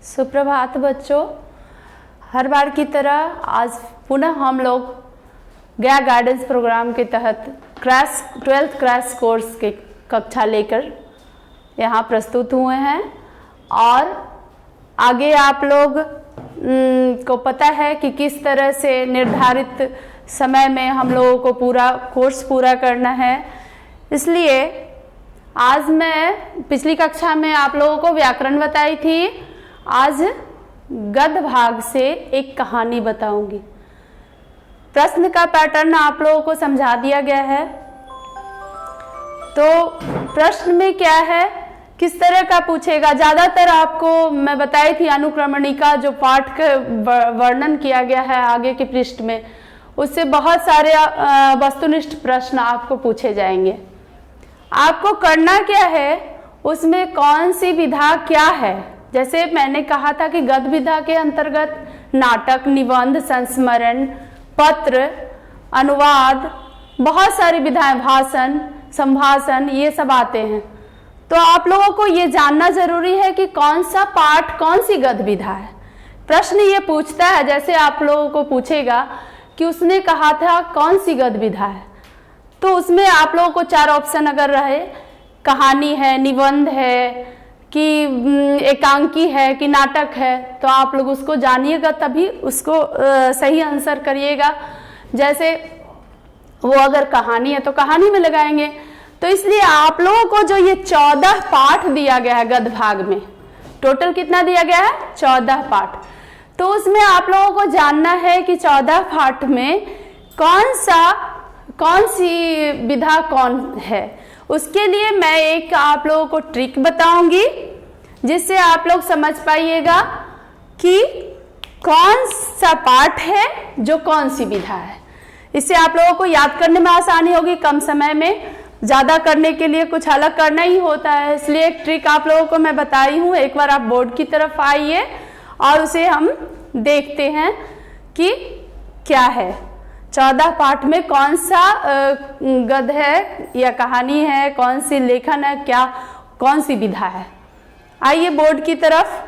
सुप्रभात बच्चों। हर बार की तरह आज पुनः हम लोग गया गाइडेंस प्रोग्राम के तहत 12th क्रैश कोर्स के कक्षा लेकर यहाँ प्रस्तुत हुए हैं और आगे आप लोग को पता है कि किस तरह से निर्धारित समय में हम लोगों को पूरा कोर्स पूरा करना है। इसलिए आज मैं पिछली कक्षा में आप लोगों को व्याकरण बताई थी, आज गद्य भाग से एक कहानी बताऊंगी। प्रश्न का पैटर्न आप लोगों को समझा दिया गया है। तो प्रश्न में क्या है, किस तरह का पूछेगा। ज़्यादातर आपको मैं बताई थी अनुक्रमणिका जो पाठ का वर्णन किया गया है आगे के पृष्ठ में, उससे बहुत सारे वस्तुनिष्ठ प्रश्न आपको पूछे जाएंगे। आपको करना क्या है, उसमें कौन सी विधा क्या है। जैसे मैंने कहा था कि गद्य विधा के अंतर्गत नाटक, निबंध, संस्मरण, पत्र, अनुवाद, बहुत सारी विधाएं, भाषण, संभाषण, ये सब आते हैं। तो आप लोगों को ये जानना जरूरी है कि कौन सा पाठ कौन सी गद्य विधा है। प्रश्न ये पूछता है, जैसे आप लोगों को पूछेगा कि उसने कहा था कौन सी गद्य विधा है, तो उसमें आप लोगों को 4 ऑप्शन अगर रहे, कहानी है, निबंध है, कि एकांकी है, कि नाटक है, तो आप लोग उसको जानिएगा तभी उसको सही आंसर करिएगा। जैसे वो अगर कहानी है तो कहानी में लगाएंगे। तो इसलिए आप लोगों को जो ये 14 पाठ दिया गया है गद्य भाग में, टोटल कितना दिया गया है, 14 पाठ। तो उसमें आप लोगों को जानना है कि 14 पाठ में कौन सी विधा कौन है। उसके लिए मैं एक आप लोगों को ट्रिक बताऊंगी जिससे आप लोग समझ पाइएगा कि कौन सा पाठ है जो कौन सी विधा है। इससे आप लोगों को याद करने में आसानी होगी। कम समय में ज़्यादा करने के लिए कुछ अलग करना ही होता है, इसलिए एक ट्रिक आप लोगों को मैं बताई हूँ। एक बार आप बोर्ड की तरफ आइए और उसे हम देखते हैं कि क्या है। 14 पाठ में कौन सा गद्य है या कहानी है, कौन सी लेखन है, क्या कौन सी विधा है। आइए बोर्ड की तरफ।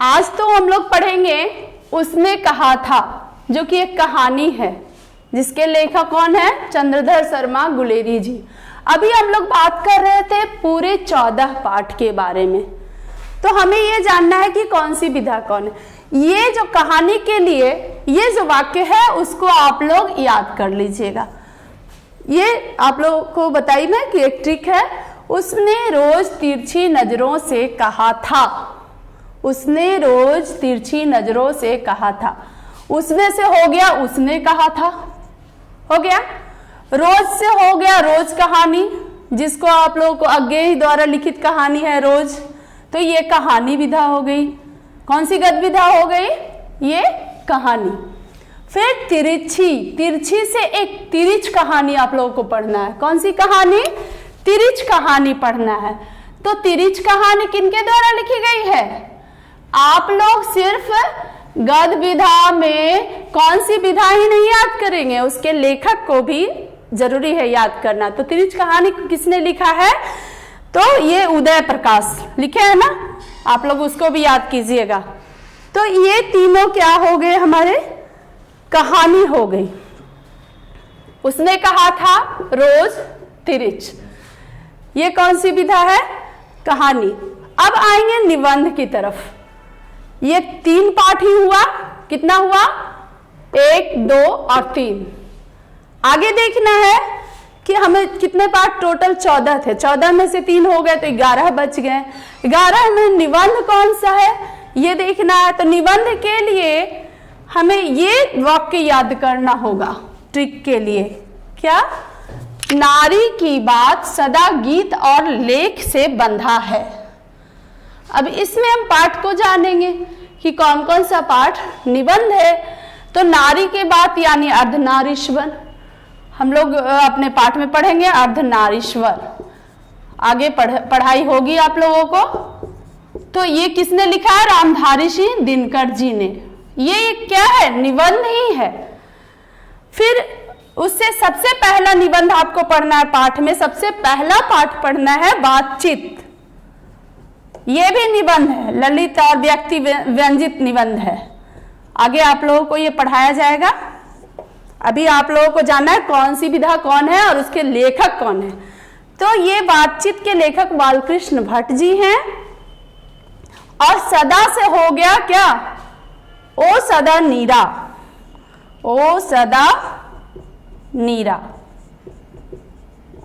आज तो हम लोग पढ़ेंगे उसने कहा था, जो कि एक कहानी है जिसके लेखक कौन है, चंद्रधर शर्मा गुलेरी जी। अभी हम लोग बात कर रहे थे पूरे 14 पाठ के बारे में, तो हमें ये जानना है कि कौन सी विधा कौन है। ये जो कहानी के लिए ये जो वाक्य है उसको आप लोग याद कर लीजिएगा। ये आप लोगों को बताई मैं कि एक ट्रिक है। उसने रोज तिरछी नजरों से कहा था, उसने रोज तिरछी नजरों से कहा था। उसमें से हो गया उसने कहा था, हो गया। रोज से हो गया रोज कहानी, जिसको आप लोगों को अज्ञेय द्वारा लिखित कहानी है रोज, तो ये कहानी विधा हो गई। कौन सी गद्य विधा हो गई, ये कहानी। फिर तिरछी, तिरछी से एक तिरछ कहानी आप लोगों को पढ़ना है। कौन सी कहानी, तिरछ कहानी पढ़ना है। तो तिरछ कहानी किनके द्वारा लिखी गई है। आप लोग सिर्फ गद्य विधा में कौन सी विधा ही नहीं याद करेंगे, उसके लेखक को भी जरूरी है याद करना। तो तिरछ कहानी किसने लिखा है, तो ये उदय प्रकाश लिखे है ना, आप लोग उसको भी याद कीजिएगा। तो ये तीनों क्या हो गए, हमारे कहानी हो गई। उसने कहा था रोज तिरछ, ये कौन सी विधा है, कहानी। अब आएंगे निबंध की तरफ। ये 3 पाठ ही हुआ, कितना हुआ, 1, 2 और 3। आगे देखना है कि हमें कितने पाठ, टोटल 14 थे, 14 में से 3 हो गए तो 11 बच गए। 11 में निबंध कौन सा है ये देखना है। तो निबंध के लिए हमें ये वाक्य याद करना होगा ट्रिक के लिए। क्या, नारी की बात सदा गीत और लेख से बंधा है। अब इसमें हम पाठ को जानेंगे कि कौन कौन सा पाठ निबंध है। तो नारी के बात यानी अर्धनारीश्वर, हम लोग अपने पाठ में पढ़ेंगे अर्धनारीश्वर। आगे पढ़ाई होगी आप लोगों को। तो ये किसने लिखा है, रामधारी सिंह दिनकर जी ने। ये क्या है, निबंध ही है। फिर उससे सबसे पहला निबंध आपको पढ़ना है। पाठ में सबसे पहला पाठ पढ़ना है बातचीत। यह भी निबंध है, ललित और व्यक्ति व्यंजित निबंध है। आगे आप लोगों को यह पढ़ाया जाएगा। अभी आप लोगों को जानना है कौन सी विधा कौन है और उसके लेखक कौन है। तो ये बातचीत के लेखक बालकृष्ण भट्ट जी हैं। और सदा से हो गया क्या, ओ सदा नीरा, ओ सदा नीरा,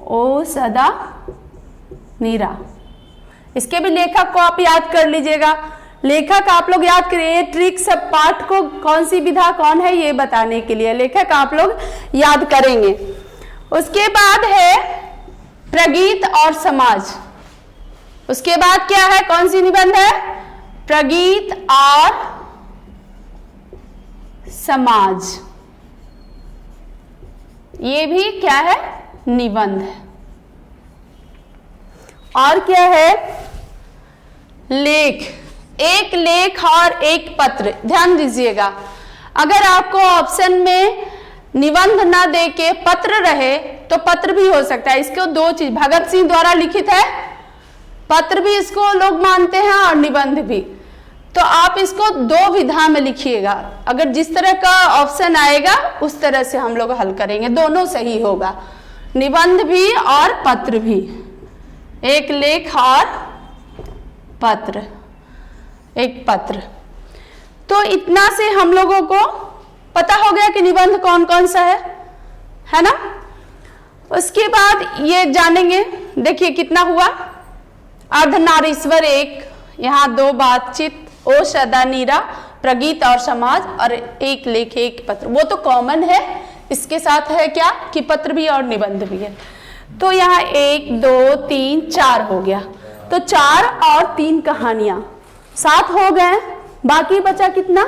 ओ सदा नीरा। इसके भी लेखक को आप याद कर लीजिएगा। लेखक आप लोग याद करिए, ट्रिक सब पाठ को कौन सी विधा कौन है ये बताने के लिए लेखक आप लोग याद करेंगे। उसके बाद है प्रगीत और समाज। उसके बाद क्या है, कौन सी निबंध है, प्रगीत और समाज। ये भी क्या है, निबंध है। और क्या है, लेख, एक लेख और एक पत्र। ध्यान दीजिएगा, अगर आपको ऑप्शन में निबंध ना दे के पत्र रहे तो पत्र भी हो सकता है। इसको दो चीज, भगत सिंह द्वारा लिखित है, पत्र भी इसको लोग मानते हैं और निबंध भी। तो आप इसको दो विधा में लिखिएगा। अगर जिस तरह का ऑप्शन आएगा उस तरह से हम लोग हल करेंगे, दोनों सही होगा, निबंध भी और पत्र भी। एक लेख और पत्र, एक पत्र। तो इतना से हम लोगों को पता हो गया कि निबंध कौन कौन सा है ना। उसके बाद ये जानेंगे, देखिए कितना हुआ, अर्धनारीश्वर एक, यहाँ दो बातचीत, ओ सदा नीरा, प्रगीत और समाज, और एक लेख एक पत्र। वो तो कॉमन है, इसके साथ है क्या कि पत्र भी और निबंध भी है। तो यहाँ 1 2 3 4 हो गया। तो 4 और 3 कहानियां 7 हो गए। बाकी बचा कितना,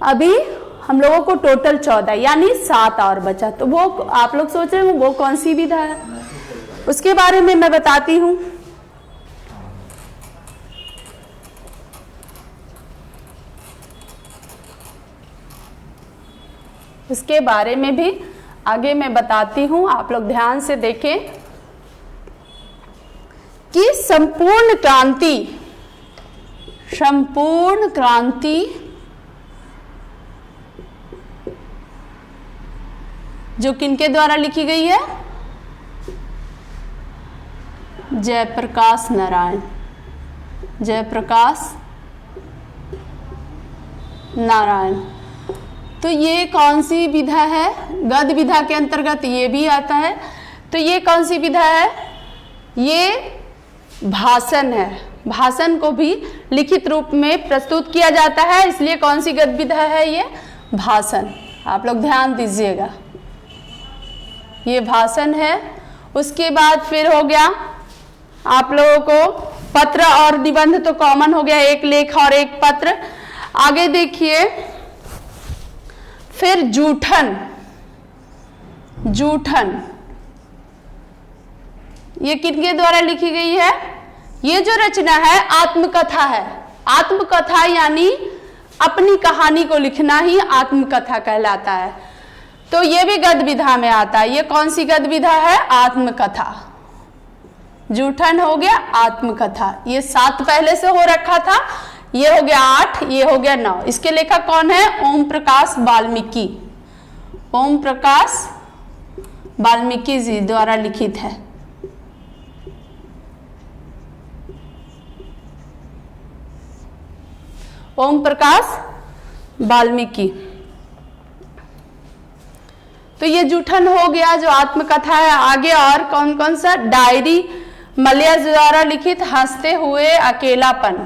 अभी हम लोगों को टोटल 14, यानी 7 और बचा। तो वो आप लोग सोच रहे हो वो कौन सी विधा है, उसके बारे में मैं बताती हूँ। इसके बारे में भी आगे मैं बताती हूं, आप लोग ध्यान से देखें कि संपूर्ण क्रांति जो किनके द्वारा लिखी गई है, जयप्रकाश नारायण, जयप्रकाश नारायण। तो ये कौन सी विधा है, गद्य विधा के अंतर्गत ये भी आता है। तो ये कौन सी विधा है, ये भाषण है। भाषण को भी लिखित रूप में प्रस्तुत किया जाता है, इसलिए कौन सी गद्य विधा है, ये भाषण। आप लोग ध्यान दीजिएगा, ये भाषण है। उसके बाद फिर हो गया आप लोगों को पत्र और निबंध तो कॉमन हो गया, एक लेख और एक पत्र। आगे देखिए, फिर जूठन, जूठन ये किनके द्वारा लिखी गई है, ये जो रचना है आत्मकथा है। आत्मकथा यानी अपनी कहानी को लिखना ही आत्मकथा कहलाता है। तो ये भी गद्य विधा में आता है। ये कौन सी गद्य विधा है, आत्मकथा। जूठन हो गया आत्मकथा, ये 7 पहले से हो रखा था, ये हो गया 8, ये हो गया 9। इसके लेखक कौन है, ओम प्रकाश वाल्मीकि, ओम प्रकाश वाल्मीकि जी द्वारा लिखित है। ओम प्रकाश वाल्मीकि। तो ये जूठन हो गया जो आत्मकथा है। आगे और कौन कौन सा, डायरी मलयाज द्वारा लिखित, हंसते हुए अकेलापन,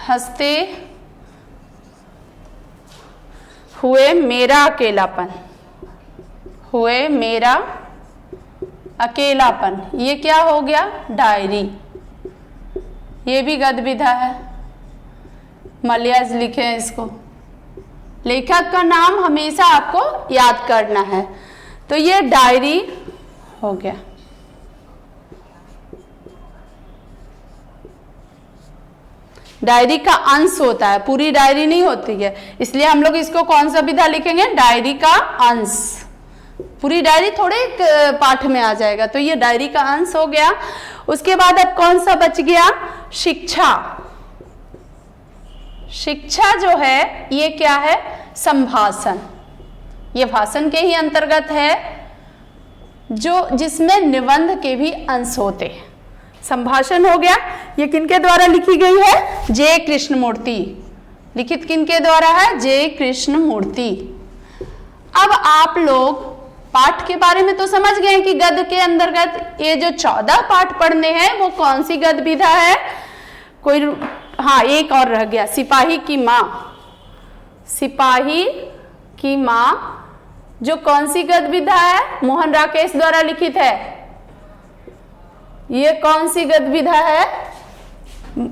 हंसते हुए मेरा अकेलापन, हुए मेरा अकेलापन, ये क्या हो गया, डायरी। ये भी गद्य विधा है, मलयाज लिखे हैं इसको। लेखक का नाम हमेशा आपको याद करना है। तो ये डायरी हो गया। डायरी का अंश होता है, पूरी डायरी नहीं होती है, इसलिए हम लोग इसको कौन सा विधा लिखेंगे, डायरी का अंश। पूरी डायरी थोड़े एक पाठ में आ जाएगा, तो ये डायरी का अंश हो गया। उसके बाद अब कौन सा बच गया, शिक्षा। शिक्षा जो है ये क्या है, संभाषण। ये भाषण के ही अंतर्गत है, जो जिसमें निबंध के भी अंश होते हैं। संभाषण हो गया। ये किनके द्वारा लिखी गई है, जे कृष्णमूर्ति। लिखित किनके द्वारा है, जे कृष्णमूर्ति। अब आप लोग पाठ के बारे में तो समझ गए कि गद्य के अंतर्गत ये जो 14 पाठ पढ़ने हैं वो कौन सी गद्य विधा है। कोई, हाँ एक और रह गया, सिपाही की माँ। सिपाही की माँ जो कौन सी गद्य विधा है, मोहन राकेश द्वारा लिखित है। ये कौन सी गद्य विधा है,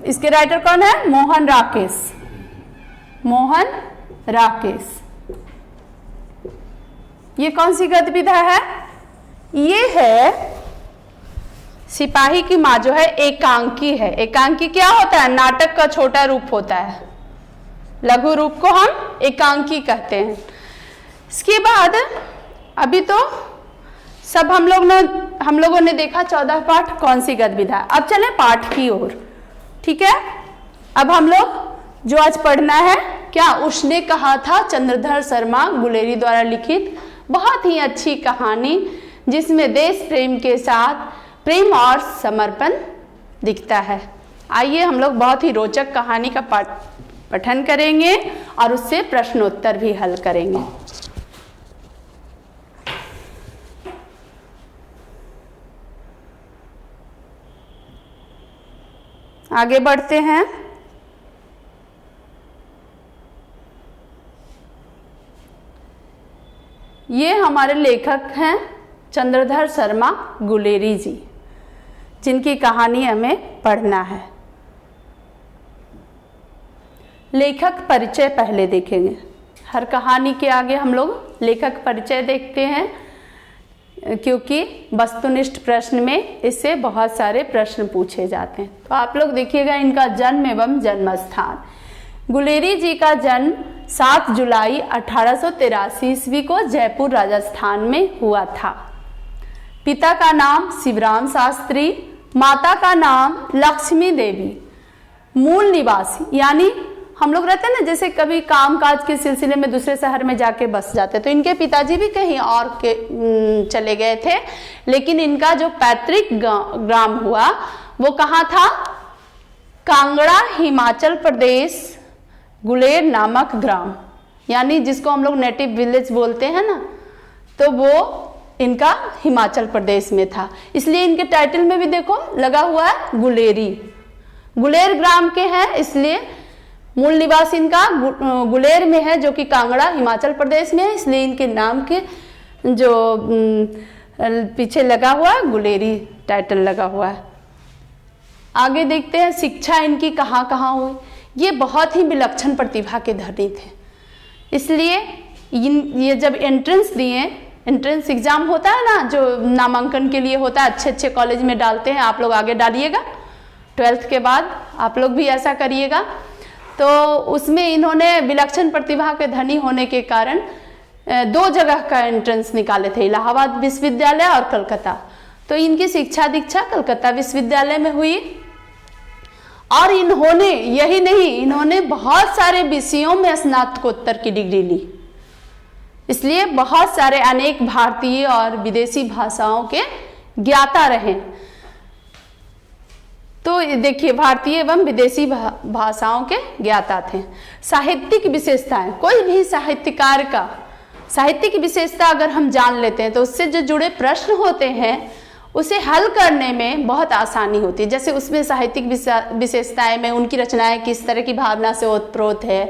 इसके राइटर कौन है, मोहन राकेश। मोहन राकेश। ये कौन सी गद्य विधा है, ये है सिपाही की माँ, जो है एकांकी है। एकांकी क्या होता है, नाटक का छोटा रूप होता है, लघु रूप को हम एकांकी कहते हैं। इसके बाद अभी तो सब हम लोगों ने देखा 14 पाठ कौन सी गद्य विधा। अब चले पाठ की ओर, ठीक है। अब हम लोग जो आज पढ़ना है, क्या उसने कहा था, चंद्रधर शर्मा गुलेरी द्वारा लिखित बहुत ही अच्छी कहानी, जिसमें देश प्रेम के साथ प्रेम और समर्पण दिखता है। आइए हम लोग बहुत ही रोचक कहानी का पठन करेंगे और उससे प्रश्नोत्तर भी हल करेंगे। आगे बढ़ते हैं। ये हमारे लेखक हैं चंद्रधर शर्मा गुलेरी जी, जिनकी कहानी हमें पढ़ना है। लेखक परिचय पहले देखेंगे। हर कहानी के आगे हम लोग लेखक परिचय देखते हैं, क्योंकि वस्तुनिष्ठ प्रश्न में इससे बहुत सारे प्रश्न पूछे जाते हैं। तो आप लोग देखिएगा इनका जन्म एवं जन्म स्थान। गुलेरी जी का जन्म 7 जुलाई 1883 ईस्वी को जयपुर राजस्थान में हुआ था। पिता का नाम शिवराम शास्त्री, माता का नाम लक्ष्मी देवी। मूल निवासी, यानी हम लोग रहते हैं ना, जैसे कभी कामकाज के सिलसिले में दूसरे शहर में जाके बस जाते, तो इनके पिताजी भी कहीं और के चले गए थे, लेकिन इनका जो पैतृक ग्राम हुआ वो कहाँ था, कांगड़ा, हिमाचल प्रदेश, गुलेर नामक ग्राम, यानी जिसको हम लोग नेटिव विलेज बोलते हैं ना, तो वो इनका हिमाचल प्रदेश में था। इसलिए इनके टाइटल में भी देखो लगा हुआ है गुलेरी। गुलेर ग्राम के हैं, इसलिए मूल निवास इनका गुलेर में है, जो कि कांगड़ा हिमाचल प्रदेश में है, इसलिए इनके नाम के जो पीछे लगा हुआ है गुलेरी टाइटल लगा हुआ है। आगे देखते हैं शिक्षा इनकी कहाँ कहाँ हुई। ये बहुत ही विलक्षण प्रतिभा के धनी थे, इसलिए ये जब एंट्रेंस दिए, एंट्रेंस एग्जाम होता है ना जो नामांकन के लिए होता है, अच्छे अच्छे कॉलेज में डालते हैं, आप लोग आगे डालिएगा 12th के बाद, आप लोग भी ऐसा करिएगा। तो उसमें इन्होंने विलक्षण प्रतिभा के धनी होने के कारण 2 जगह का एंट्रेंस निकाले थे, इलाहाबाद विश्वविद्यालय और कलकत्ता। तो इनकी शिक्षा दीक्षा कलकत्ता विश्वविद्यालय में हुई। और इन्होंने यही नहीं, इन्होंने बहुत सारे विषयों में स्नातकोत्तर की डिग्री ली, इसलिए बहुत सारे अनेक भारतीय और विदेशी भाषाओं के ज्ञाता रहे। तो देखिए, भारतीय एवं विदेशी भाषाओं के ज्ञाता थे। साहित्यिक विशेषताएं, कोई भी साहित्यकार का साहित्यिक विशेषता अगर हम जान लेते हैं तो उससे जो जुड़े प्रश्न होते हैं उसे हल करने में बहुत आसानी होती है। जैसे उसमें साहित्यिक विशेषताएं में उनकी रचनाएं किस तरह की भावना से ओतप्रोत है,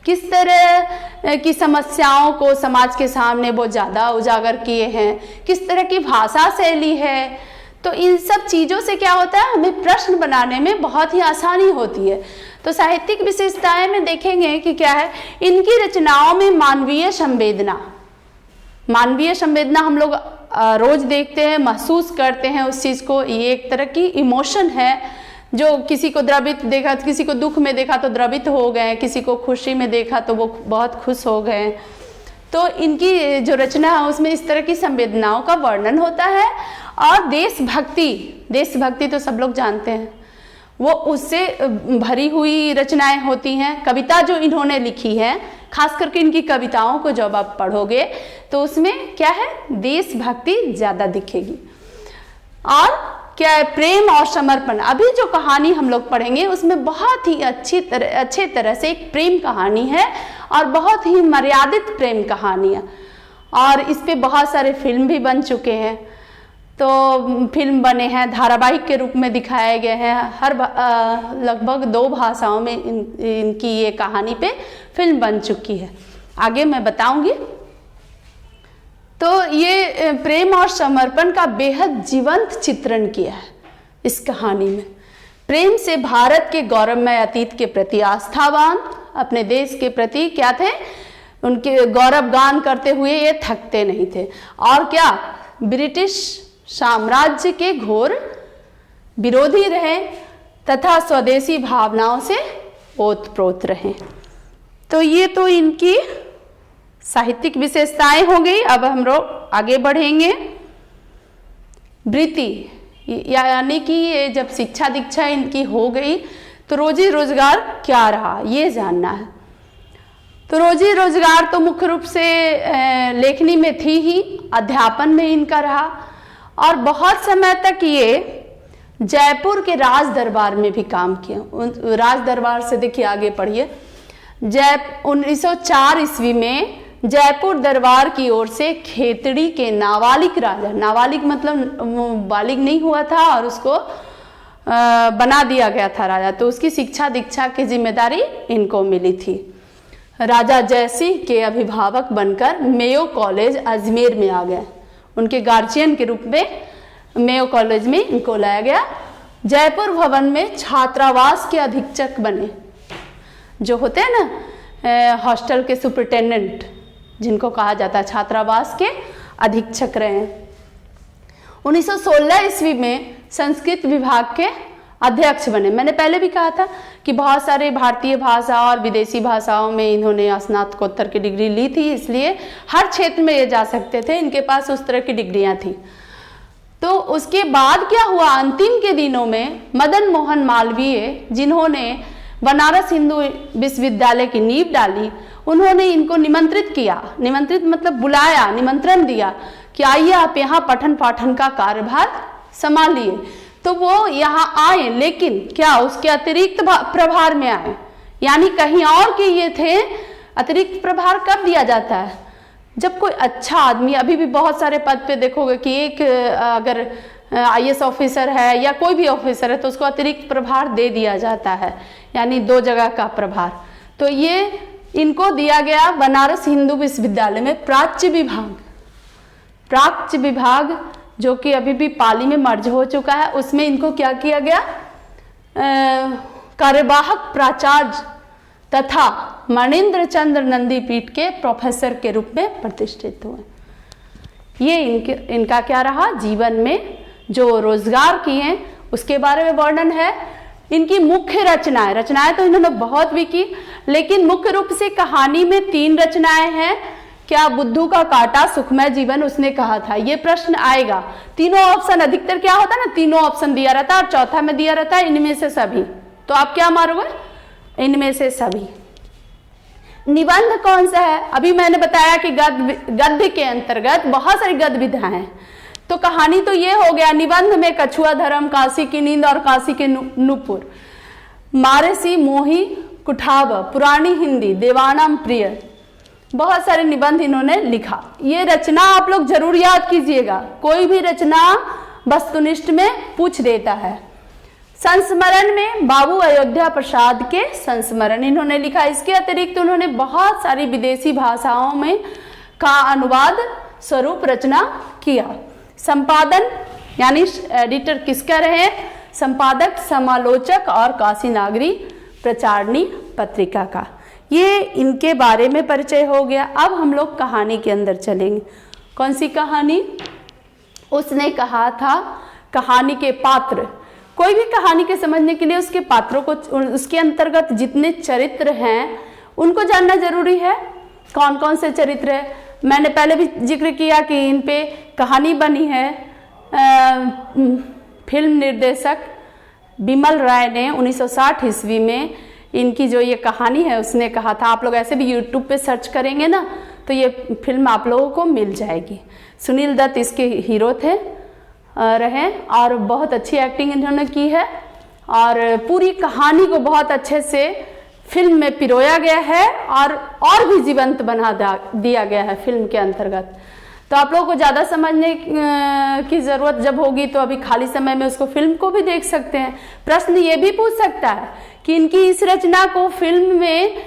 किस तरह की समस्याओं को समाज के सामने वो ज़्यादा उजागर किए हैं, किस तरह की भाषा शैली है। तो इन सब चीज़ों से क्या होता है, हमें प्रश्न बनाने में बहुत ही आसानी होती है। तो साहित्यिक विशेषताएं में देखेंगे कि क्या है, इनकी रचनाओं में मानवीय संवेदना हम लोग रोज देखते हैं, महसूस करते हैं उस चीज़ को, ये एक तरह की इमोशन है। जो किसी को द्रवित देखा, किसी को दुख में देखा तो द्रवित हो गए, किसी को खुशी में देखा तो वो बहुत खुश हो गए। तो इनकी जो रचना है उसमें इस तरह की संवेदनाओं का वर्णन होता है। और देशभक्ति तो सब लोग जानते हैं, वो उससे भरी हुई रचनाएं होती हैं। कविता जो इन्होंने लिखी है, खास करके इनकी कविताओं को जब आप पढ़ोगे तो उसमें क्या है, देशभक्ति ज्यादा दिखेगी। और क्या है, प्रेम और समर्पण। अभी जो कहानी हम लोग पढ़ेंगे उसमें बहुत ही अच्छे तरह से एक प्रेम कहानी है और बहुत ही मर्यादित प्रेम कहानी है। और इस पे बहुत सारे फिल्म भी बन चुके हैं। तो फिल्म बने हैं, धारावाहिक के रूप में दिखाए गए हैं, हर लगभग 2 भाषाओं में इनकी ये कहानी पे फिल्म बन चुकी है। आगे मैं बताऊंगी। तो ये प्रेम और समर्पण का बेहद जीवंत चित्रण किया है इस कहानी में। प्रेम से भारत के गौरवमय अतीत के प्रति आस्थावान, अपने देश के प्रति क्या थे, उनके गौरव गान करते हुए ये थकते नहीं थे। और क्या, ब्रिटिश साम्राज्य के घोर विरोधी रहे तथा स्वदेशी भावनाओं से ओतप्रोत रहे। तो ये तो इनकी साहित्यिक विशेषताएं हो गई। अब हम लोग आगे बढ़ेंगे। वृत्ति, यानी कि ये जब शिक्षा दीक्षा इनकी हो गई तो रोजी रोजगार क्या रहा ये जानना है। तो रोजी रोजगार तो मुख्य रूप से लेखनी में थी ही, अध्यापन में इनका रहा। और बहुत समय तक ये जयपुर के राज दरबार में भी काम किया। राज दरबार से देखिए आगे पढ़िए। 1904 ईस्वी में जयपुर दरबार की ओर से खेतड़ी के नाबालिग राजा, नाबालिग मतलब बालिग नहीं हुआ था और उसको बना दिया गया था राजा, तो उसकी शिक्षा दीक्षा की जिम्मेदारी इनको मिली थी। राजा जयसिंह के अभिभावक बनकर मेयो कॉलेज अजमेर में आ गए। उनके गार्जियन के रूप में मेयो कॉलेज में इनको लाया गया। जयपुर भवन में छात्रावास के अधीक्षक बने, जो होते हैं ना हॉस्टल के सुपरिटेंडेंट जिनको कहा जाता है, छात्रावास के अधीक्षक रहे। 1916 ईस्वी में संस्कृत विभाग के अध्यक्ष बने। मैंने पहले भी कहा था कि बहुत सारे भारतीय भाषा और विदेशी भाषाओं में इन्होंने स्नातकोत्तर की डिग्री ली थी, इसलिए हर क्षेत्र में ये जा सकते थे, इनके पास उस तरह की डिग्रियां थी। तो उसके बाद क्या हुआ, अंतिम के दिनों में मदन मोहन मालवीय, जिन्होंने बनारस हिंदू विश्वविद्यालय की नींव डाली, उन्होंने इनको निमंत्रित किया, निमंत्रित मतलब बुलाया, निमंत्रण दिया कि आइए आप यहाँ पठन पाठन का कार्यभार संभालिए। तो वो यहाँ आए, लेकिन क्या उसके अतिरिक्त प्रभार में आए, यानी कहीं और के ये थे। अतिरिक्त प्रभार कब दिया जाता है, जब कोई अच्छा आदमी, अभी भी बहुत सारे पद पे देखोगे कि एक अगर IAS ऑफिसर है या कोई भी ऑफिसर है तो उसको अतिरिक्त प्रभार दे दिया जाता है, यानी 2 जगह का प्रभार। तो ये इनको दिया गया बनारस हिंदू विश्वविद्यालय में प्राच्य विभाग जो कि अभी भी पाली में मर्ज हो चुका है, उसमें इनको क्या किया गया, कार्यवाहक प्राचार्य तथा मणिन्द्र चंद्र नंदी पीठ के प्रोफेसर के रूप में प्रतिष्ठित हुए। ये इनका क्या रहा, जीवन में जो रोजगार किए उसके बारे में वर्णन है। इनकी मुख्य रचनाएं तो इन्होंने बहुत भी की, लेकिन मुख्य रूप से कहानी में 3 रचनाएं हैं। क्या, बुद्धू का काटा, सुखमय जीवन उसने कहा था, ये प्रश्न आएगा। तीनों ऑप्शन, अधिकतर क्या होता है ना, तीनों ऑप्शन दिया रहता है और चौथा में दिया रहता है इनमें से सभी। तो आप क्या मारोगे, इनमें से सभी। निबंध कौन सा है, अभी मैंने बताया कि गद्य के अंतर्गत बहुत सारी गद्य विधाएं हैं। तो कहानी तो ये हो गया। निबंध में कछुआ धर्म, काशी की नींद और काशी के नूपुर, मारेसी मोही कुठाव, पुरानी हिंदी, देवानाम प्रिय, बहुत सारे निबंध इन्होंने लिखा। ये रचना आप लोग जरूर याद कीजिएगा, कोई भी रचना वस्तुनिष्ठ में पूछ देता है। संस्मरण में बाबू अयोध्या प्रसाद के संस्मरण इन्होंने लिखा। इसके अतिरिक्त उन्होंने बहुत सारी विदेशी भाषाओं में का अनुवाद स्वरूप रचना किया। संपादन यानी एडिटर किसका रहे, संपादक, समालोचक और काशी नागरी प्रचारणी पत्रिका का। ये इनके बारे में परिचय हो गया। अब हम लोग कहानी के अंदर चलेंगे। कौन सी कहानी, उसने कहा था कहानी के पात्र कोई भी कहानी के समझने के लिए उसके पात्रों को, उसके अंतर्गत जितने चरित्र हैं उनको जानना जरूरी है। कौन कौन से चरित्र है, मैंने पहले भी जिक्र किया कि इन पे कहानी बनी है। फिल्म निर्देशक बिमल राय ने 1960 ईस्वी में इनकी जो ये कहानी है उसने कहा था। आप लोग ऐसे भी यूट्यूब पे सर्च करेंगे ना तो ये फिल्म आप लोगों को मिल जाएगी। सुनील दत्त इसके हीरो थे रहे और बहुत अच्छी एक्टिंग इन्होंने की है और पूरी कहानी को बहुत अच्छे से फिल्म में पिरोया गया है और भी जीवंत बना दिया गया है फिल्म के अंतर्गत। तो आप लोगों को ज़्यादा समझने की ज़रूरत जब होगी तो अभी खाली समय में उसको फिल्म को भी देख सकते हैं। प्रश्न ये भी पूछ सकता है कि इनकी इस रचना को फिल्म में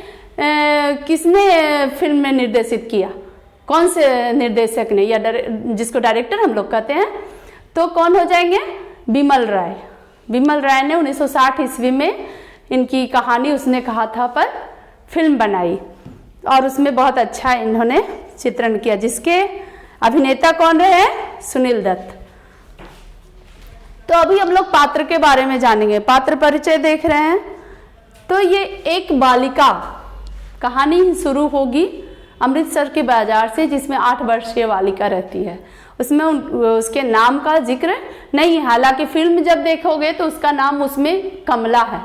किसने फिल्म में निर्देशित किया, कौन से निर्देशक ने, या जिसको डायरेक्टर हम लोग कहते हैं, तो कौन हो जाएंगे, बिमल राय। बिमल राय ने 1960 ईस्वी में इनकी कहानी उसने कहा था पर फिल्म बनाई और उसमें बहुत अच्छा इन्होंने चित्रण किया, जिसके अभिनेता कौन रहे, सुनील दत्त। तो अभी हम लोग पात्र के बारे में जानेंगे। पात्र परिचय देख रहे हैं। तो ये एक बालिका, कहानी शुरू होगी अमृतसर के बाजार से, जिसमें 8 वर्षीय बालिका रहती है। उसमें उसके नाम का जिक्र नहीं है, हालांकि फिल्म जब देखोगे तो उसका नाम उसमें कमला है।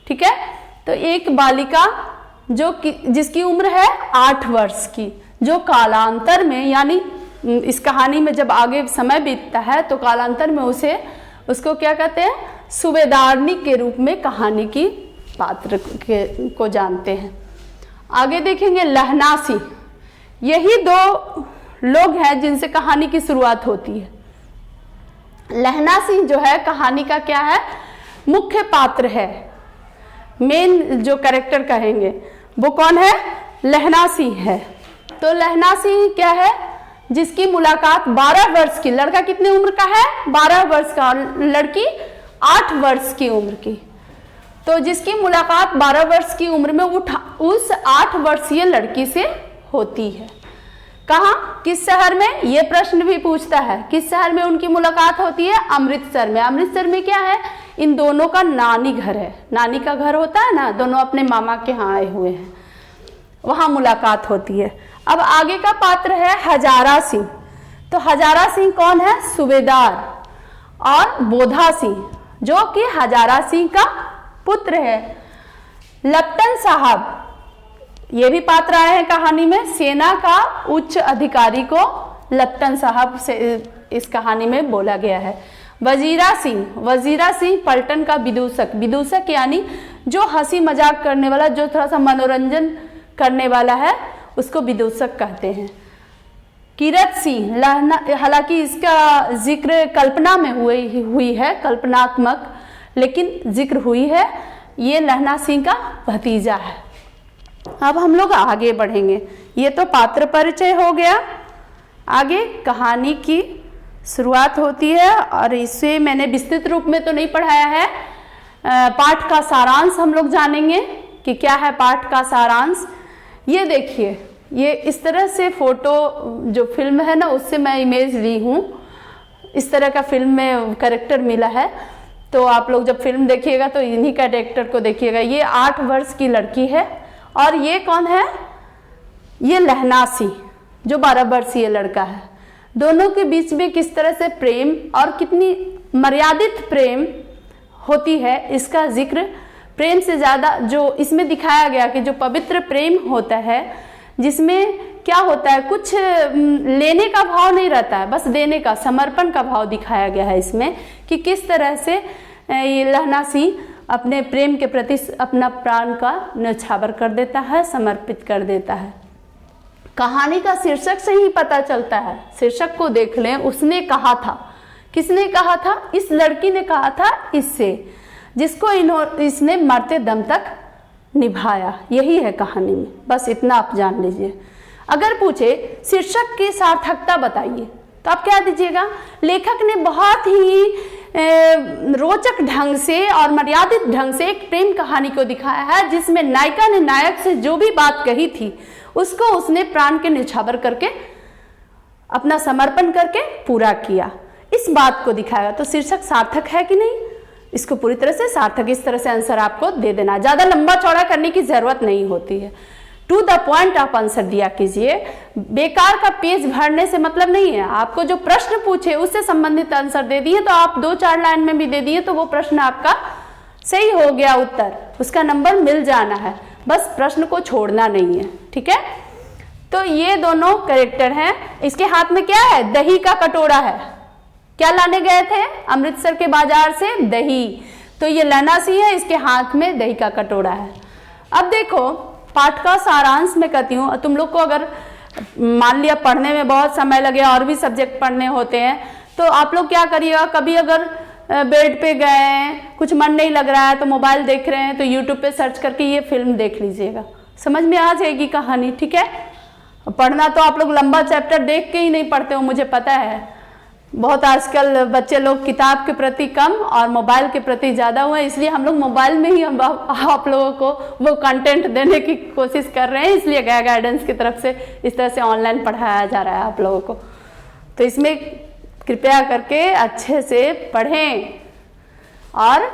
ठीक है, तो एक बालिका जिसकी उम्र है 8 वर्ष की, जो कालांतर में, यानी इस कहानी में जब आगे समय बीतता है तो कालांतर में उसको क्या कहते हैं, सूबेदारनी के रूप में कहानी की पात्र को जानते हैं। आगे देखेंगे लहना सिंह। यही 2 लोग हैं जिनसे कहानी की शुरुआत होती है। लहना सिंह जो है कहानी का क्या है, मुख्य पात्र है, मेन जो कैरेक्टर कहेंगे वो कौन है, लहना सिंह है। तो लहना सिंह क्या है, जिसकी मुलाकात 12 वर्ष की, लड़का कितने उम्र का है, 12 वर्ष का, लड़की 8 वर्ष की उम्र की। तो जिसकी मुलाकात 12 वर्ष की उम्र में उस 8 वर्षीय लड़की से होती है। कहाँ, किस शहर में, ये प्रश्न भी पूछता है, किस शहर में उनकी मुलाकात होती है, अमृतसर में। अमृतसर में क्या है, इन दोनों का नानी घर है, नानी का घर होता है ना, दोनों अपने मामा के यहाँ आए हुए हैं, वहां मुलाकात होती है। अब आगे का पात्र है हजारा सिंह। तो हजारा सिंह कौन है, सूबेदार, और बोधा सिंह जो कि हजारा सिंह का पुत्र है। लप्टन साहब, ये भी पात्र आए हैं कहानी में। सेना का उच्च अधिकारी को लप्टन साहब से इस कहानी में बोला गया है। वजीरा सिंह पलटन का विदूषक यानी जो हंसी मजाक करने वाला, जो थोड़ा सा मनोरंजन करने वाला है, उसको विदूषक कहते हैं। किरत सिंह, हालांकि इसका जिक्र कल्पना में हुई है, कल्पनात्मक, लेकिन जिक्र हुई है। ये लहना सिंह का भतीजा है। अब हम लोग आगे बढ़ेंगे। ये तो पात्र परिचय हो गया। आगे कहानी की शुरुआत होती है और इसे मैंने विस्तृत रूप में तो नहीं पढ़ाया है। पाठ का सारांश हम लोग जानेंगे कि क्या है पाठ का सारांश। ये देखिए, ये इस तरह से फोटो, जो फिल्म है ना उससे मैं इमेज ली हूँ। इस तरह का फिल्म में कैरेक्टर मिला है, तो आप लोग जब फिल्म देखिएगा तो इन्हीं कैरेक्टर को देखिएगा। ये 8 वर्ष की लड़की है और ये कौन है, ये लहना सिंह जो 12 वर्षीय लड़का है। दोनों के बीच में किस तरह से प्रेम और कितनी मर्यादित प्रेम होती है, इसका जिक्र प्रेम से ज़्यादा जो इसमें दिखाया गया कि जो पवित्र प्रेम होता है, जिसमें क्या होता है, कुछ लेने का भाव नहीं रहता है, बस देने का, समर्पण का भाव दिखाया गया है इसमें कि किस तरह से ये लहना सिंह अपने प्रेम के प्रति अपना प्राण का न्यौछावर कर देता है, समर्पित कर देता है। कहानी का शीर्षक से ही पता चलता है, शीर्षक को देख लें। उसने कहा था, किसने कहा था, इस लड़की ने कहा था इससे, जिसको इसने मरते दम तक निभाया। यही है कहानी में, बस इतना आप जान लीजिए। अगर पूछे शीर्षक की सार्थकता बताइए तो आप क्या दीजिएगा। लेखक ने बहुत ही रोचक ढंग से और मर्यादित ढंग से एक प्रेम कहानी को दिखाया है, जिसमें नायिका ने नायक से जो भी बात कही थी उसको उसने प्राण के न्यौछावर करके, अपना समर्पण करके पूरा किया। इस बात को दिखाया। तो शीर्षक सार्थक है कि नहीं, इसको पूरी तरह से सार्थक इस तरह से आंसर आपको दे देना, ज्यादा लंबा चौड़ा करने की जरूरत नहीं होती है। टू द पॉइंट आप आंसर दिया कीजिए, बेकार का पेज भरने से मतलब नहीं है। आपको जो प्रश्न पूछे उससे संबंधित आंसर दे दिए तो आप 2-4 लाइन में भी दे दिए तो वो प्रश्न आपका सही हो गया, उत्तर उसका नंबर मिल जाना है, बस प्रश्न को छोड़ना नहीं है। ठीक है, तो ये दोनों करेक्टर हैं। इसके हाथ में क्या है? दही का कटोरा है। क्या लाने गए थे? अमृतसर के बाजार से दही। तो ये लहना सी है, इसके हाथ में दही का कटोरा है। अब देखो पाठ का सारांश में कहती हूँ, तुम लोग को अगर मान लिया पढ़ने में बहुत समय लगे और भी सब्जेक्ट पढ़ने होते हैं तो आप लोग क्या करिएगा, कभी अगर बेड पे गए, कुछ मन नहीं लग रहा है तो मोबाइल देख रहे हैं तो यूट्यूब पे सर्च करके ये फिल्म देख लीजिएगा, समझ में आ जाएगी कहानी। ठीक है, पढ़ना तो आप लोग लंबा चैप्टर देख के ही नहीं पढ़ते हो, मुझे पता है। बहुत आजकल बच्चे लोग किताब के प्रति कम और मोबाइल के प्रति ज़्यादा हुए, इसलिए हम लोग मोबाइल में ही हम आप लोगों को वो कंटेंट देने की कोशिश कर रहे हैं, इसलिए गया गाइडेंस की तरफ से इस तरह से ऑनलाइन पढ़ाया जा रहा है आप लोगों को। तो इसमें कृपया करके अच्छे से पढ़ें और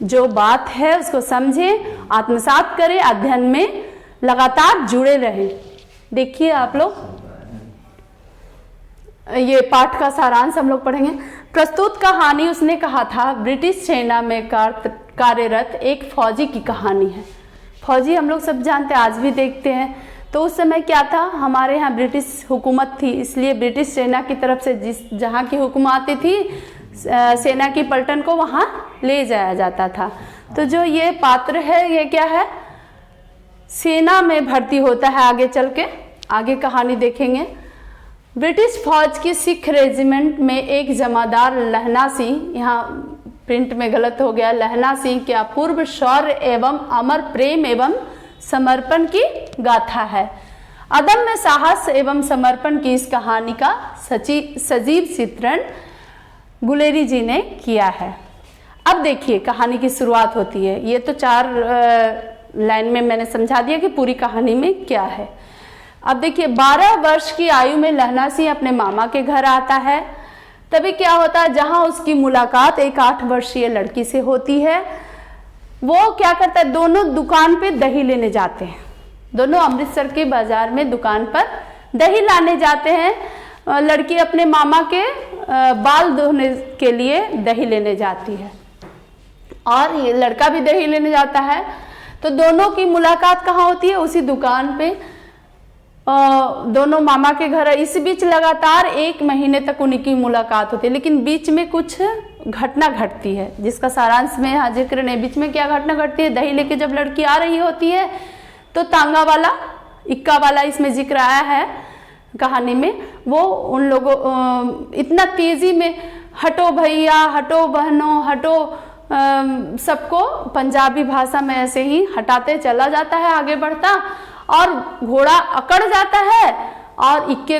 जो बात है उसको समझें, आत्मसात करें, अध्ययन में लगातार जुड़े रहें। देखिए आप लोग ये पाठ का सारांश हम लोग पढ़ेंगे। प्रस्तुत कहानी उसने कहा था ब्रिटिश सेना में कार्यरत एक फौजी की कहानी है। फौजी हम लोग सब जानते हैं, आज भी देखते हैं। तो उस समय क्या था, हमारे यहाँ ब्रिटिश हुकूमत थी, इसलिए ब्रिटिश सेना की तरफ से जहाँ की हुकूमत आती थी सेना की पलटन को वहाँ ले जाया जाता था। तो जो ये पात्र है ये क्या है, सेना में भर्ती होता है। आगे चल के आगे कहानी देखेंगे। ब्रिटिश फौज की सिख रेजिमेंट में एक जमादार लहना सिंह, यहाँ प्रिंट में गलत हो गया, लहना सिंह के अपूर्व शौर्य एवं अमर प्रेम एवं समर्पण की गाथा है। अदम्य साहस एवं समर्पण की इस कहानी का सजीव चित्रण गुलेरी जी ने किया है। अब देखिए कहानी की शुरुआत होती है। ये तो 4 लाइन में मैंने समझा दिया कि पूरी कहानी में क्या है। अब देखिए 12 वर्ष की आयु में लहना सिंह अपने मामा के घर आता है। तभी क्या होता है, जहां उसकी मुलाकात एक 8 वर्षीय लड़की से होती है। वो क्या करता है, दोनों दुकान पे दही लेने जाते हैं। दोनों अमृतसर के बाजार में दुकान पर दही लाने जाते हैं। लड़की अपने मामा के बाल धोने के लिए दही लेने जाती है और ये लड़का भी दही लेने जाता है। तो दोनों की मुलाकात कहाँ होती है, उसी दुकान पे। दोनों मामा के घर। इस बीच लगातार 1 महीने तक उनकी मुलाकात होती है, लेकिन बीच में कुछ घटना घटती है जिसका सारांश में यहाँ जिक्र नहीं। बीच में क्या घटना घटती है, दही लेके जब लड़की आ रही होती है तो तांगा वाला, इक्का वाला इसमें जिक्र आया है कहानी में, वो उन लोगों इतना तेजी में हटो भैया, हटो बहनों, हटो, सबको पंजाबी भाषा में ऐसे ही हटाते चला जाता है, आगे बढ़ता, और घोड़ा अकड़ जाता है और इक्के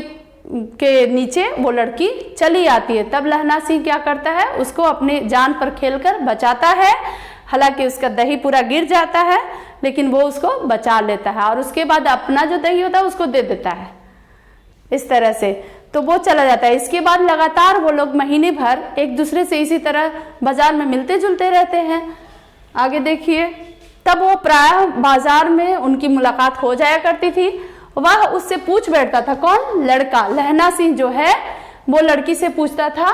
के नीचे वो लड़की चली आती है। तब लहना सिंह क्या करता है, उसको अपने जान पर खेलकर बचाता है। हालांकि उसका दही पूरा गिर जाता है लेकिन वो उसको बचा लेता है और उसके बाद अपना जो दही होता है उसको दे देता है इस तरह से। तो वो चला जाता है। इसके बाद लगातार वो लोग महीने भर एक दूसरे से इसी तरह बाजार में मिलते जुलते रहते हैं। आगे देखिए, तब वो प्रायः बाजार में उनकी मुलाकात हो जाया करती थी। वह उससे पूछ बैठता था, कौन, लड़का लहना सिंह जो है वो लड़की से पूछता था,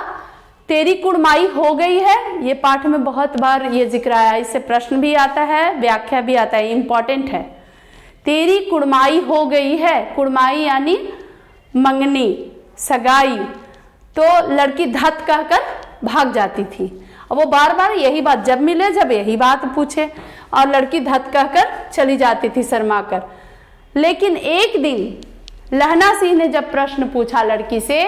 तेरी कुड़माई हो गई है। ये पाठ में बहुत बार ये जिक्र आया, इससे प्रश्न भी आता है, व्याख्या भी आता है, इंपॉर्टेंट है। तेरी कुड़माई हो गई है, कुड़माई यानी मंगनी, सगाई। तो लड़की धत कहकर भाग जाती थी। और वो बार बार यही बात, जब मिले जब यही बात पूछे, और लड़की धत कहकर चली जाती थी शर्मा कर। लेकिन एक दिन लहना सिंह ने जब प्रश्न पूछा लड़की से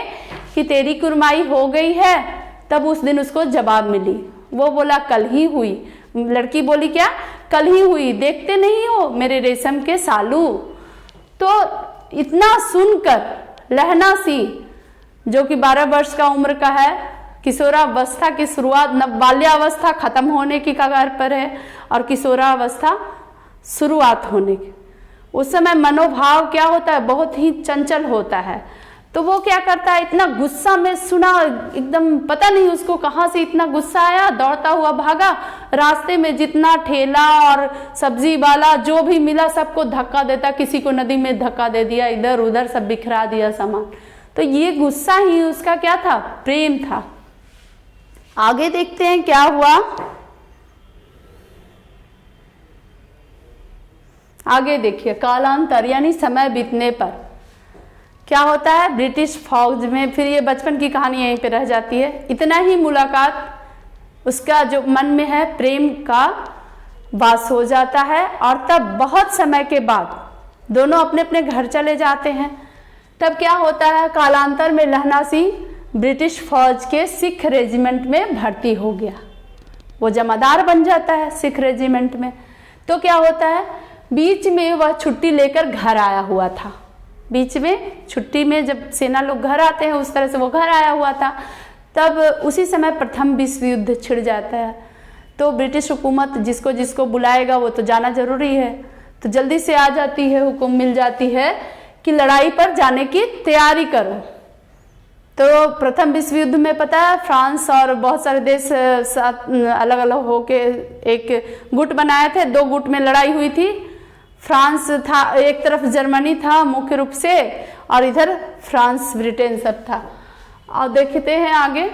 कि तेरी कुड़माई हो गई है, तब उस दिन उसको जवाब मिली। वो बोला कल ही हुई। लड़की बोली क्या, कल ही हुई, देखते नहीं हो मेरे रेशम के सालू। तो इतना सुनकर लहना सिंह जो कि 12 वर्ष का उम्र का है, किशोरावस्था की शुरुआत, बाल्यावस्था खत्म होने की कगार पर है और किशोरावस्था शुरुआत होने की, उस समय मनोभाव क्या होता है, बहुत ही चंचल होता है। तो वो क्या करता है, इतना गुस्सा में सुना, एकदम पता नहीं उसको कहाँ से इतना गुस्सा आया, दौड़ता हुआ भागा, रास्ते में जितना ठेला और सब्जी वाला जो भी मिला सबको धक्का देता, किसी को नदी में धक्का दे दिया, इधर उधर सब बिखरा दिया सामान। तो ये गुस्सा ही उसका क्या था, प्रेम था। आगे देखते हैं क्या हुआ। आगे देखिए, कालांतर यानी समय बीतने पर क्या होता है, ब्रिटिश फौज में, फिर ये बचपन की कहानी यहीं पे रह जाती है। इतना ही मुलाकात उसका जो मन में है प्रेम का वास हो जाता है, और तब बहुत समय के बाद दोनों अपने अपने घर चले जाते हैं। तब क्या होता है, कालांतर में लहना सिंह ब्रिटिश फौज के सिख रेजिमेंट में भर्ती हो गया, वो जमादार बन जाता है सिख रेजिमेंट में। तो क्या होता है, बीच में वह छुट्टी लेकर घर आया हुआ था, बीच में छुट्टी में जब सेना लोग घर आते हैं उस तरह से वो घर आया हुआ था। तब उसी समय प्रथम विश्व युद्ध छिड़ जाता है। तो ब्रिटिश हुकूमत जिसको जिसको बुलाएगा वो तो जाना जरूरी है, तो जल्दी से आ जाती है, हुक्म मिल जाती है कि लड़ाई पर जाने की तैयारी करो। तो प्रथम विश्व युद्ध में पता है फ्रांस और बहुत सारे देश साथ अलग अलग होके एक गुट बनाए थे, 2 गुट में लड़ाई हुई थी। फ्रांस था, एक तरफ जर्मनी था मुख्य रूप से, और इधर फ्रांस ब्रिटेन सब था। और देखते हैं आगे,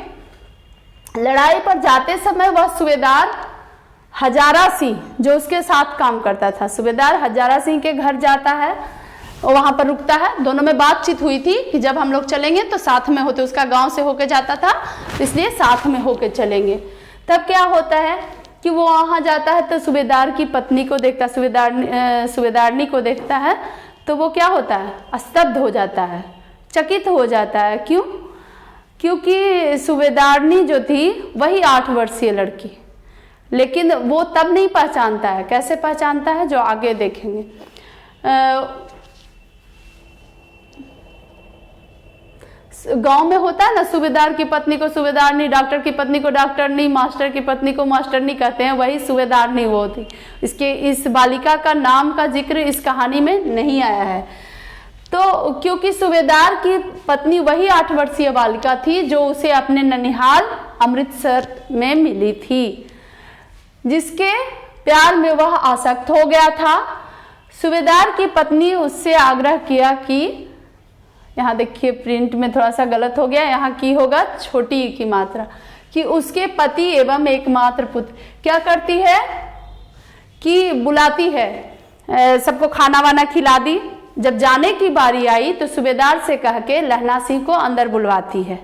लड़ाई पर जाते समय वह सूबेदार हजारा सिंह जो उसके साथ काम करता था, सूबेदार हजारा सिंह के घर जाता है, वहां पर रुकता है। दोनों में बातचीत हुई थी कि जब हम लोग चलेंगे तो साथ में होते, उसका गांव से होके जाता था इसलिए साथ में होके चलेंगे। तब क्या होता है कि वो वहां जाता है तो सूबेदार की पत्नी को देखता, सूबेदारनी को देखता है, तो वो क्या होता है, स्तब्ध हो जाता है, चकित हो जाता है। क्यों? क्योंकि सूबेदारनी जो थी वही 8 वर्षीय लड़की, लेकिन वो तब नहीं पहचानता है। कैसे पहचानता है, जो आगे देखेंगे। गांव में होता है ना, सूबेदार की पत्नी को सूबेदारनी, डॉक्टर की पत्नी को डॉक्टरनी, मास्टर की पत्नी को मास्टरनी कहते हैं, वही सूबेदारनी वो थी। इसके इस बालिका का नाम का जिक्र इस कहानी में नहीं आया है। तो क्योंकि सूबेदार की पत्नी वही 8 वर्षीय बालिका थी जो उसे अपने ननिहाल अमृतसर में मिली थी, जिसके प्यार में वह आसक्त हो गया था। सूबेदार की पत्नी उससे आग्रह किया कि, यहाँ देखिए प्रिंट में थोड़ा सा गलत हो गया, यहाँ की होगा छोटी की मात्रा, कि उसके पति एवं एकमात्र पुत्र क्या करती है कि बुलाती है, सबको खाना वाना खिला दी। जब जाने की बारी आई तो सूबेदार से कह के लहना सिंह को अंदर बुलवाती है।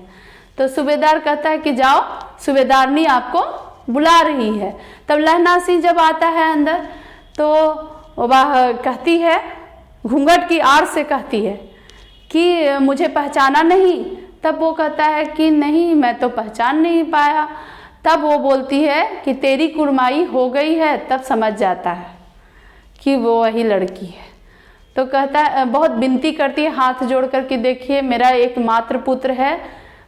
तो सूबेदार कहता है कि जाओ, सूबेदारनी आपको बुला रही है। तब लहना सिंह जब आता है अंदर तो वह कहती है, घूंघट की आड़ से कहती है कि मुझे पहचाना नहीं। तब वो कहता है कि नहीं, मैं तो पहचान नहीं पाया। तब वो बोलती है कि तेरी कुर्माई हो गई है। तब समझ जाता है कि वो वही लड़की है। तो कहता है, बहुत विनती करती है हाथ जोड़ कर कि देखिए मेरा एक मात्र पुत्र है,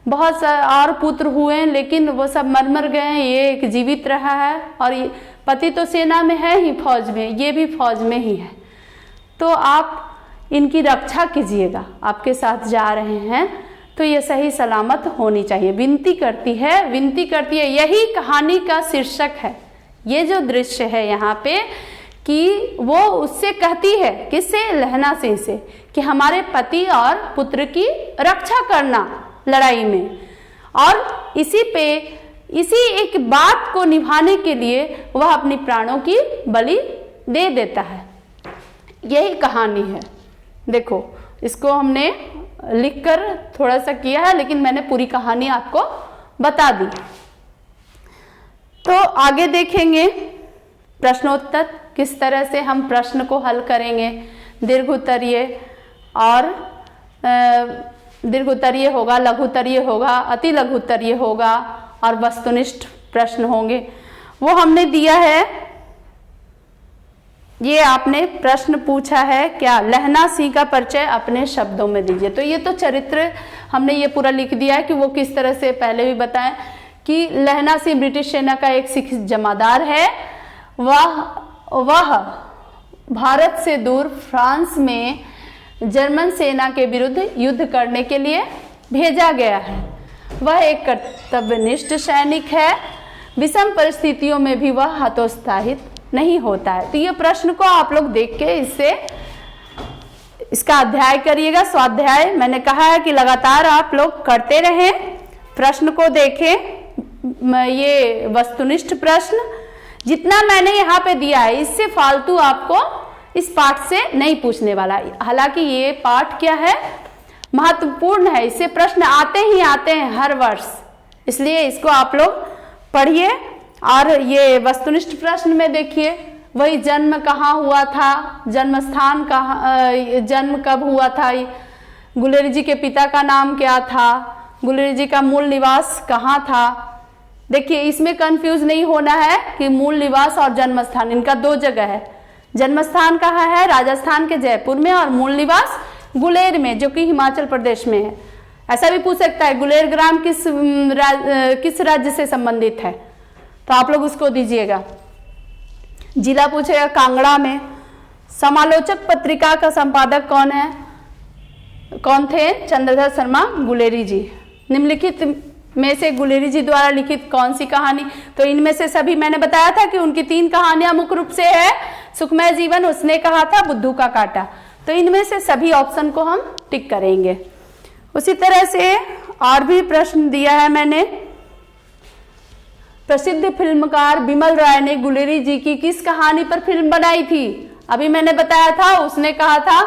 बहुत और पुत्र हुए लेकिन वो सब मर गए, ये एक जीवित रहा है, और ये पति तो सेना में है ही, फौज में, ये भी फौज में ही है, तो आप इनकी रक्षा कीजिएगा, आपके साथ जा रहे हैं तो ये सही सलामत होनी चाहिए। विनती करती है। यही कहानी का शीर्षक है। ये जो दृश्य है यहाँ पे कि वो उससे कहती है, किससे, लहना सिंह से, कि हमारे पति और पुत्र की रक्षा करना लड़ाई में। और इसी एक बात को निभाने के लिए वह अपनी प्राणों की बलि दे देता है। यही कहानी है। देखो, इसको हमने लिखकर थोड़ा सा किया है, लेकिन मैंने पूरी कहानी आपको बता दी। तो आगे देखेंगे प्रश्नोत्तर, किस तरह से हम प्रश्न को हल करेंगे। दीर्घोत्तरीय और दीर्घोत्तरीय होगा, लघुत्तरीय होगा, अति लघुत्तरीय होगा और वस्तुनिष्ठ प्रश्न होंगे। वो हमने दिया है। ये आपने प्रश्न पूछा है क्या, लहना सिंह का परिचय अपने शब्दों में दीजिए। तो ये तो चरित्र हमने ये पूरा लिख दिया है कि वो किस तरह से, पहले भी बताएं कि लहना सिंह ब्रिटिश सेना का एक सिख जमादार है। वह भारत से दूर फ्रांस में जर्मन सेना के विरुद्ध युद्ध करने के लिए भेजा गया है। वह एक कर्तव्यनिष्ठ सैनिक है, विषम परिस्थितियों में भी वह हतोत्साहित नहीं होता है। तो ये प्रश्न को आप लोग देख के इसका अध्याय करिएगा। स्वाध्याय मैंने कहा है कि लगातार आप लोग करते रहें, प्रश्न को देखें। ये वस्तुनिष्ठ प्रश्न जितना मैंने यहाँ पे दिया है, इससे फालतू आपको इस पाठ से नहीं पूछने वाला। हालांकि ये पाठ क्या है, महत्वपूर्ण है, इससे प्रश्न आते ही आते हैं हर वर्ष, इसलिए इसको आप लोग पढ़िए। और ये वस्तुनिष्ठ प्रश्न में देखिए, वही जन्म कहाँ हुआ था, जन्म स्थान कहाँ, जन्म कब हुआ था, गुलेरी जी के पिता का नाम क्या था, गुलेरी जी का मूल निवास कहाँ था। देखिए इसमें कंफ्यूज नहीं होना है कि मूल निवास और जन्म स्थान इनका दो जगह है। जन्म स्थान कहाँ है, राजस्थान के जयपुर में, और मूल निवास गुलेर में, जो कि हिमाचल प्रदेश में है। ऐसा भी पूछ सकता है गुलेर ग्राम किस राज्य से संबंधित है, तो आप लोग उसको दीजिएगा। जिला पूछेगा कांगड़ा में। समालोचक पत्रिका का संपादक कौन थे, चंद्रधर शर्मा गुलेरी जी। निम्नलिखित में से गुलेरी जी द्वारा लिखित कौन सी कहानी, तो इनमें से सभी मैंने बताया था कि उनकी 3 कहानियां मुख्य रूप से है, सुखमय जीवन, उसने कहा था, बुद्धू का कांटा। तो इनमें से सभी ऑप्शन को हम टिक करेंगे। उसी तरह से और भी प्रश्न दिया है मैंने। प्रसिद्ध फिल्मकार बिमल राय ने गुलेरी जी की किस कहानी पर फिल्म बनाई थी, अभी मैंने बताया था, उसने कहा था।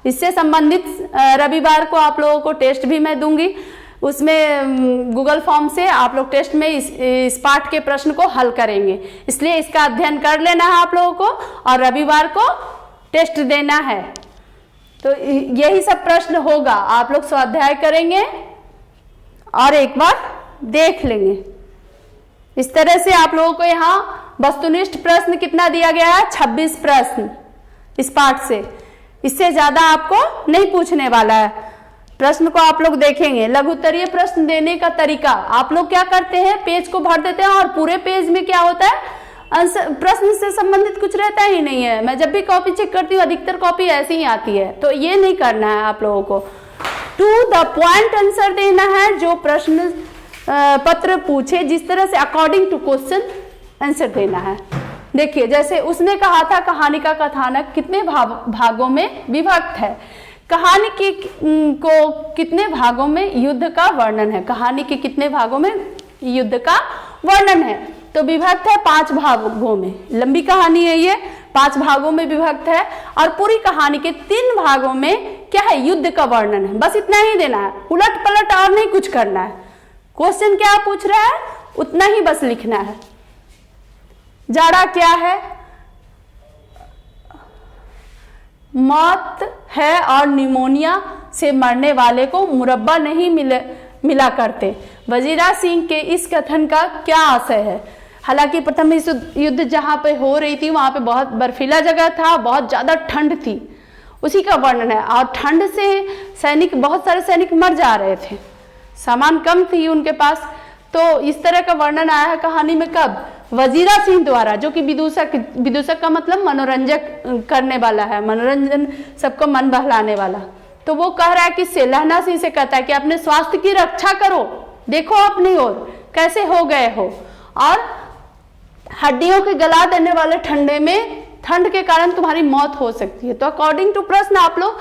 इससे संबंधित रविवार को आप लोगों को टेस्ट भी मैं दूंगी, उसमें गूगल फॉर्म से आप लोग टेस्ट में इस पाठ के प्रश्न को हल करेंगे, इसलिए इसका अध्ययन कर लेना है आप लोगों को और रविवार को टेस्ट देना है। तो यही सब प्रश्न होगा, आप लोग स्वाध्याय करेंगे और एक बार देख लेंगे। इस तरह से आप लोगों को यहाँ वस्तुनिष्ठ प्रश्न कितना दिया गया है, 26 प्रश्न इस पाठ से, इससे ज्यादा आपको नहीं पूछने वाला है। प्रश्न को आप लोग देखेंगे। लघुत्तरीय प्रश्न देने का तरीका, आप लोग क्या करते हैं, पेज को भर देते हैं और पूरे पेज में क्या होता है, आंसर प्रश्न से संबंधित कुछ रहता ही नहीं है। मैं जब भी कॉपी चेक करती हूँ अधिकतर कॉपी ऐसी ही आती है, तो ये नहीं करना है आप लोगों को। टू द पॉइंट आंसर देना है, जो प्रश्न पत्र पूछे जिस तरह से अकॉर्डिंग टू क्वेश्चन आंसर देना है। देखिए जैसे उसने कहा था, कहानी का कथानक कितने भागों में विभक्त है, कहानी को कितने भागों में युद्ध का वर्णन है, कहानी के कितने भागों में युद्ध का वर्णन है, तो विभक्त है 5 भागों में। लंबी कहानी है ये, 5 भागों में विभक्त है और पूरी कहानी के 3 भागों में क्या है, युद्ध का वर्णन है। बस इतना ही देना है, उलट पलट और नहीं कुछ करना है। क्वेश्चन क्या पूछ रहा है उतना ही बस लिखना है। जाड़ा क्या है, मौत है और निमोनिया से मरने वाले को मुरब्बा नहीं मिला करते। वजीरा सिंह के इस कथन का क्या आशय है। हालांकि प्रथम विश्व युद्ध जहां पे हो रही थी वहां पे बहुत बर्फीला जगह था, बहुत ज्यादा ठंड थी, उसी का वर्णन है। और ठंड से बहुत सारे सैनिक मर जा रहे थे, सामान कम थी उनके पास, तो इस तरह का वर्णन आया है कहानी में। कब, वजीरा सिंह द्वारा, जो कि विदूषक का मतलब मनोरंजक करने वाला है, मनोरंजन सबको मन बहलाने वाला। तो वो कह रहा है कि लहना सिंह से कहता है कि अपने स्वास्थ्य की रक्षा करो, देखो अपनी ओर कैसे हो गए हो, और हड्डियों के गला देने वाले ठंड के कारण तुम्हारी मौत हो सकती है। तो अकॉर्डिंग टू प्रश्न आप लोग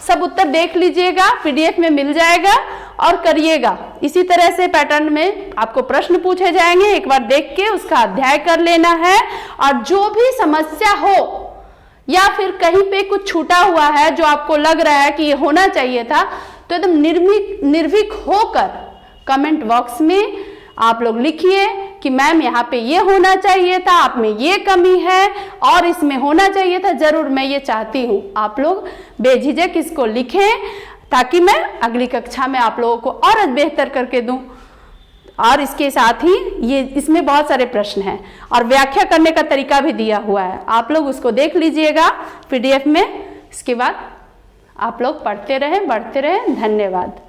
सब उत्तर देख लीजिएगा, पीडीएफ में मिल जाएगा और करिएगा। इसी तरह से पैटर्न में आपको प्रश्न पूछे जाएंगे, एक बार देख के उसका अध्याय कर लेना है। और जो भी समस्या हो या फिर कहीं पे कुछ छूटा हुआ है जो आपको लग रहा है कि ये होना चाहिए था, तो एकदम निर्भीक होकर कमेंट बॉक्स में आप लोग लिखिए कि मैम यहाँ पे ये होना चाहिए था, आप में ये कमी है और इसमें होना चाहिए था, जरूर मैं ये चाहती हूँ। आप लोग बेझिझक इसको लिखें ताकि मैं अगली कक्षा में आप लोगों को और बेहतर करके दूं। और इसके साथ ही इसमें बहुत सारे प्रश्न हैं और व्याख्या करने का तरीका भी दिया हुआ है, आप लोग उसको देख लीजिएगा पीडीएफ में। इसके बाद आप लोग पढ़ते रहें, बढ़ते रहें। धन्यवाद।